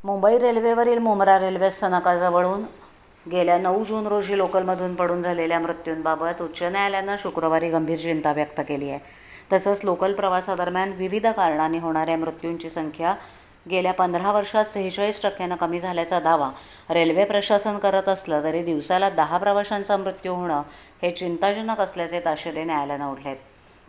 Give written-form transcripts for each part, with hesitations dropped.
Mumbai रेल्वेवरील Mumbra railway स्थानकाजवळून गेल्या 9 जून रोजी लोकलमधून पडून झालेल्या मृत्यूंबाबत उच्च न्यायालयानं शुक्रवारी गंभीर चिंता व्यक्त केली आहे. तसंच लोकल प्रवासादरम्यान विविध कारणांनी होणाऱ्या मृत्यूंची संख्या गेल्या 15 वर्षात 46% कमी झाल्याचा दावा रेल्वे प्रशासन करत असलं तरी दिवसाला 10 प्रवाशांचा मृत्यू होणं हे चिंताजनक असल्याचे ताशेरे न्यायालयानं ओढलेत.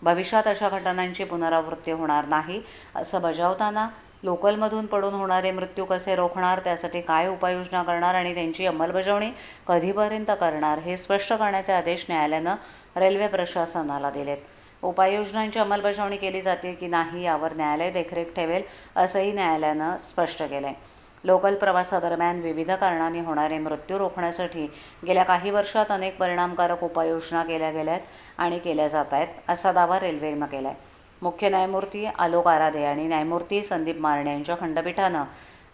भविष्यात अशा घटनांची पुनरावृत्ती होणार नाही असं बजावताना लोकलमधून पडून होणारे मृत्यू कसे रोखणार, त्यासाठी काय उपाययोजना करणार आणि त्यांची अंमलबजावणी कधीपर्यंत करणार हे स्पष्ट करण्याचे आदेश न्यायालयानं रेल्वे प्रशासनाला दिलेत. उपाययोजनांची अंमलबजावणी केली जाते की नाही यावर न्यायालय देखरेख ठेवेल असंही न्यायालयानं स्पष्ट केलं आहे. लोकल प्रवासादरम्यान विविध कारणांनी होणारे मृत्यू रोखण्यासाठी गेल्या काही वर्षात अनेक परिणामकारक उपाययोजना केल्या गेल्यात आणि केल्या जात आहेत असा दावा रेल्वेनं केला आहे. मुख्य न्यायमूर्ती आलोक आराधे आणि न्यायमूर्ती संदीप मारणे यांच्या खंडपीठानं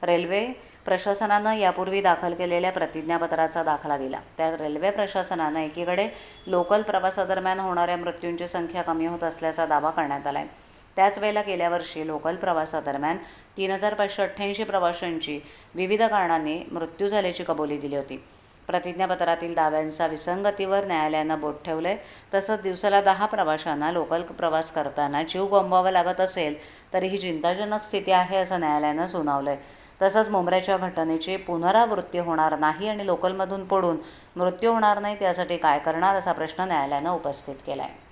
रेल्वे प्रशासनानं यापूर्वी दाखल केलेल्या प्रतिज्ञापत्राचा दाखला दिला. त्यात रेल्वे प्रशासनानं एकीकडे लोकल प्रवासादरम्यान होणाऱ्या मृत्यूंची संख्या कमी होत असल्याचा दावा करण्यात आला आहे. त्याच वेळेला गेल्या वर्षी लोकल प्रवासादरम्यान 3588 प्रवाशांची विविध कारणांनी मृत्यू झाल्याची कबुली दिली होती. प्रतिज्ञापत्रातील दाव्यांचा विसंगतीवर न्यायालयानं बोट ठेवलंय. तसंच दिवसाला 10 प्रवाशांना लोकल प्रवास करताना जीव गमवावा लागत असेल तरी ही चिंताजनक स्थिती आहे असं न्यायालयानं सुनावलंय. तसंच मुंब्र्याच्या घटनेची पुनरावृत्ती होणार नाही आणि लोकलमधून पडून मृत्यू होणार नाही त्यासाठी काय करणार असा प्रश्न न्यायालयानं उपस्थित केला आहे.